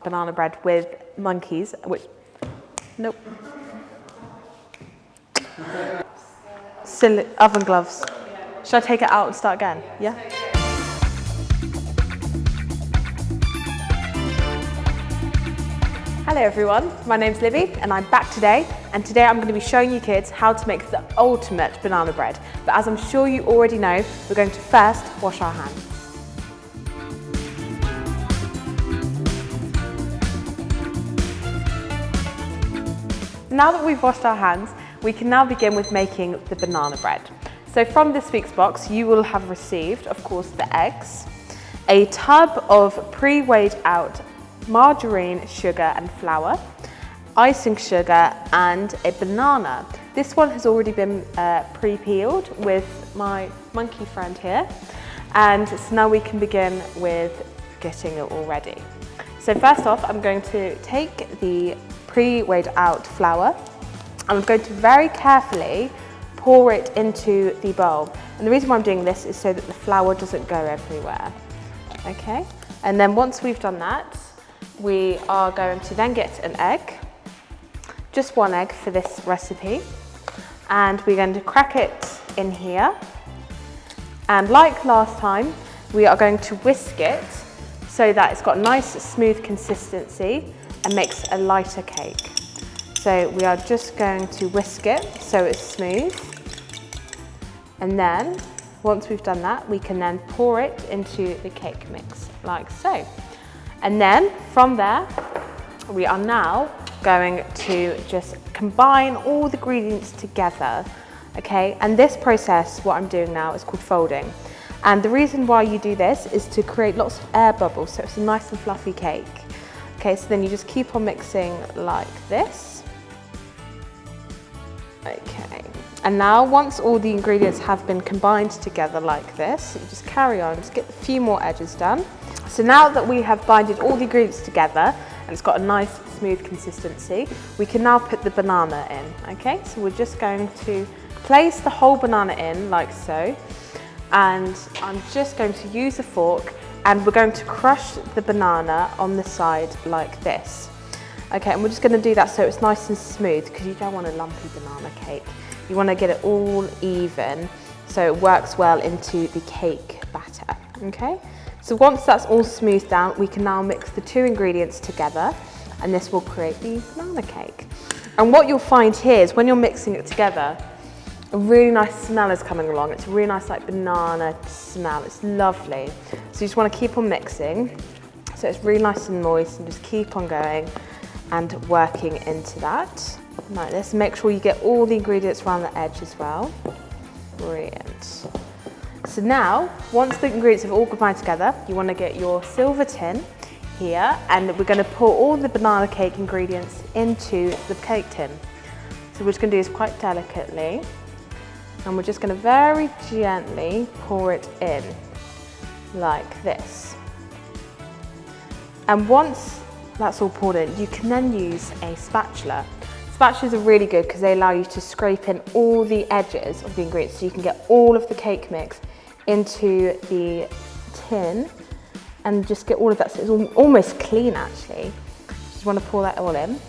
Banana bread with monkeys, which, nope. Still oven gloves. Should I take it out and start again? Yeah? Hello everyone, my name's Livy and I'm back today, and today I'm going to be showing you kids how to make the ultimate banana bread. But as I'm sure you already know, we're going to first wash our hands. Now that we've washed our hands, we can now begin with making the banana bread. So from this week's box, you will have received, of course, the eggs, a tub of pre-weighed out margarine, sugar and flour, icing sugar and a banana. This one has already been pre-peeled with my monkey friend here. And so now we can begin with getting it all ready. So first off, I'm going to take the pre-weighed out flour. I'm going to very carefully pour it into the bowl. And the reason why I'm doing this is so that the flour doesn't go everywhere. Okay, and then once we've done that, we are going to then get an egg, just one egg for this recipe. And we're going to crack it in here. And like last time, we are going to whisk it so that it's got a nice smooth consistency and makes a lighter cake. So we are just going to whisk it so it's smooth. And then once we've done that, we can then pour it into the cake mix like so. And then from there, we are now going to just combine all the ingredients together. Okay, and this process, what I'm doing now, is called folding. And the reason why you do this is to create lots of air bubbles so it's a nice and fluffy cake. Okay, so then you just keep on mixing like this. Okay, and now once all the ingredients have been combined together like this, you just carry on, just get a few more edges done. So now that we have binded all the ingredients together and it's got a nice smooth consistency, we can now put the banana in. Okay, so we're just going to place the whole banana in like so, and I'm just going to use a fork and we're going to crush the banana on the side like this. Okay, and we're just going to do that so it's nice and smooth, because you don't want a lumpy banana cake. You want to get it all even so it works well into the cake batter. Okay, so once that's all smoothed down, we can now mix the two ingredients together and this will create the banana cake. And what you'll find here is when you're mixing it together, a really nice smell is coming along. It's a really nice like banana smell. It's lovely. So you just want to keep on mixing so it's really nice and moist, and just keep on going and working into that like this. Make sure you get all the ingredients around the edge as well. Brilliant. So now, once the ingredients have all combined together, you want to get your silver tin here, and we're going to pour all the banana cake ingredients into the cake tin. So we're just going to do this quite delicately, and we're just going to very gently pour it in like this. And once that's all poured in, you can then use a spatula. Spatulas are really good because they allow you to scrape in all the edges of the ingredients, so you can get all of the cake mix into the tin and just get all of that, so it's almost clean actually. Just want to pour that all in,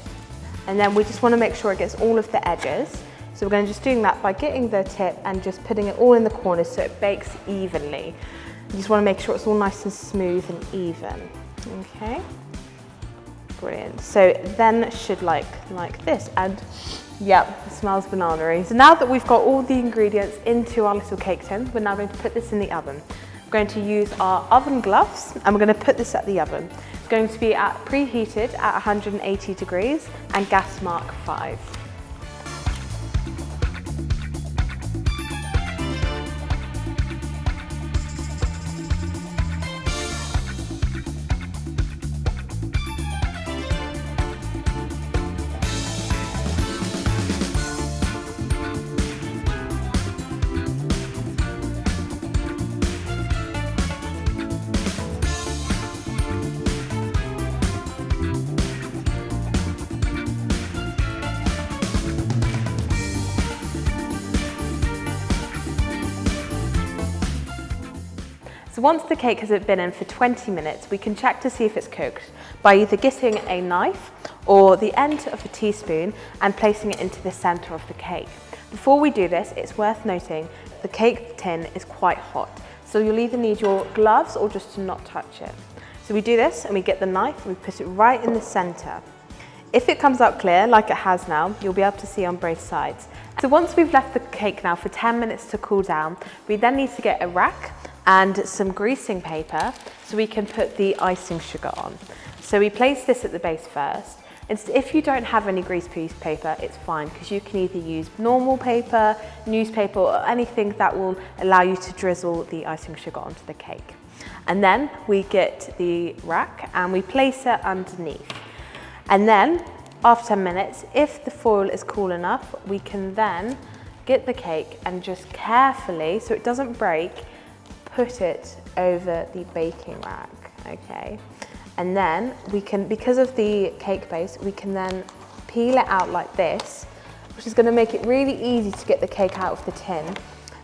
and then we just want to make sure it gets all of the edges. So we're going to just doing that by getting the tip and just putting it all in the corners so it bakes evenly. You just want to make sure it's all nice and smooth and even. Okay, brilliant. So then it should like this, and yep, it smells banana-y. So now that we've got all the ingredients into our little cake tin, we're now going to put this in the oven. We're going to use our oven gloves and we're going to put this at the oven. It's going to be preheated at 180 degrees and gas mark 5. So once the cake has been in for 20 minutes, we can check to see if it's cooked by either getting a knife or the end of a teaspoon and placing it into the center of the cake. Before we do this, it's worth noting the cake tin is quite hot, so you'll either need your gloves or just to not touch it. So we do this and we get the knife and we put it right in the center. If it comes out clear, like it has now, you'll be able to see on both sides. So once we've left the cake now for 10 minutes to cool down, we then need to get a rack and some greasing paper so we can put the icing sugar on. So we place this at the base first. If you don't have any grease paper, it's fine, because you can either use normal paper, newspaper, or anything that will allow you to drizzle the icing sugar onto the cake. And then we get the rack and we place it underneath. And then after 10 minutes, if the foil is cool enough, we can then get the cake and just carefully, so it doesn't break, put it over the baking rack, okay? And then we can, because of the cake base, we can then peel it out like this, which is gonna make it really easy to get the cake out of the tin.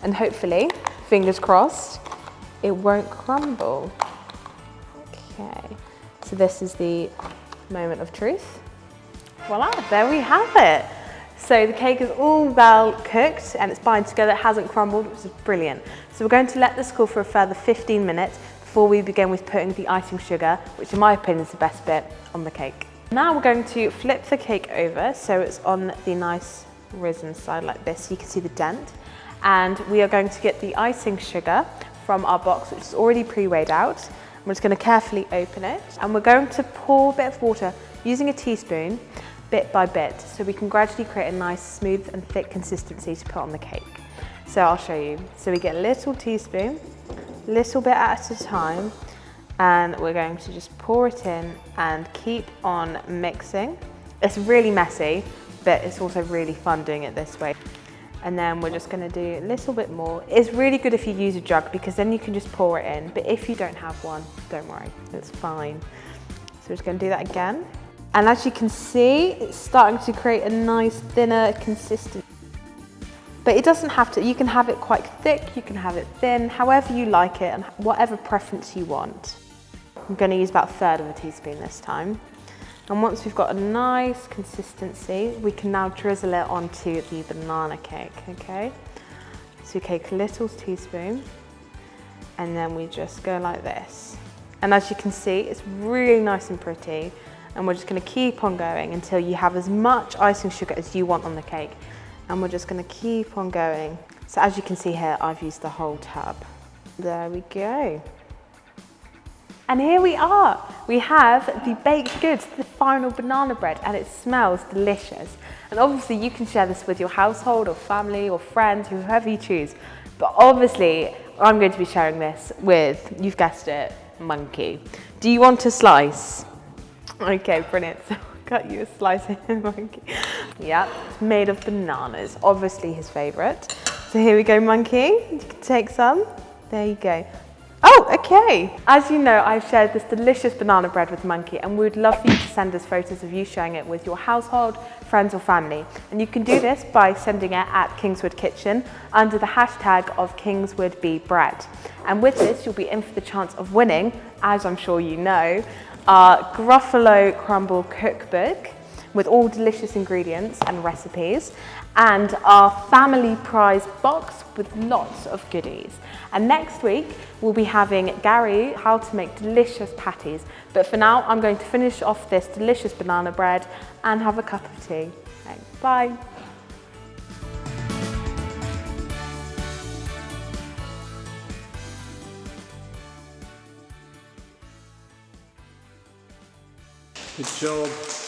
And hopefully, fingers crossed, it won't crumble. Okay, so this is the moment of truth. Voila, there we have it. So the cake is all well cooked and it's bind together, it hasn't crumbled, which is brilliant. So we're going to let this cool for a further 15 minutes before we begin with putting the icing sugar, which in my opinion is the best bit, on the cake. Now we're going to flip the cake over so it's on the nice risen side like this, so you can see the dent. And we are going to get the icing sugar from our box, which is already pre-weighed out. We're just going to carefully open it and we're going to pour a bit of water using a teaspoon, bit by bit, so we can gradually create a nice smooth and thick consistency to put on the cake. So I'll show you. So we get a little teaspoon, little bit at a time, and we're going to just pour it in and keep on mixing. It's really messy, but it's also really fun doing it this way. And then we're just gonna do a little bit more. It's really good if you use a jug because then you can just pour it in, but if you don't have one, don't worry, it's fine. So we're just gonna do that again. And as you can see, it's starting to create a nice thinner consistency. But it doesn't have to, you can have it quite thick, you can have it thin, however you like it and whatever preference you want. I'm gonna use about a third of a teaspoon this time. And once we've got a nice consistency, we can now drizzle it onto the banana cake, okay? So we take a little teaspoon and then we just go like this. And as you can see, it's really nice and pretty. And we're just gonna keep on going until you have as much icing sugar as you want on the cake. And we're just gonna keep on going. So as you can see here, I've used the whole tub. There we go. And here we are. We have the baked goods, the final banana bread, and it smells delicious. And obviously you can share this with your household or family or friends, whoever you choose. But obviously I'm going to be sharing this with, you've guessed it, Monkey. Do you want a slice? Okay, brilliant. So I'll cut you a slice of Monkey. Yeah, it's made of bananas, obviously his favorite. So here we go, Monkey. You can take some. There you go. Oh, okay. As you know, I've shared this delicious banana bread with Monkey and we would love for you to send us photos of you sharing it with your household, friends or family. And you can do this by sending it at Kingswood Kitchen under the hashtag of KingswoodBeBread. And with this, you'll be in for the chance of winning, as I'm sure you know, our Gruffalo Crumble cookbook with all delicious ingredients and recipes, and our family prize box with lots of goodies. And next week, we'll be having Gary, how to make delicious patties. But for now, I'm going to finish off this delicious banana bread and have a cup of tea. Thanks, bye. Good job.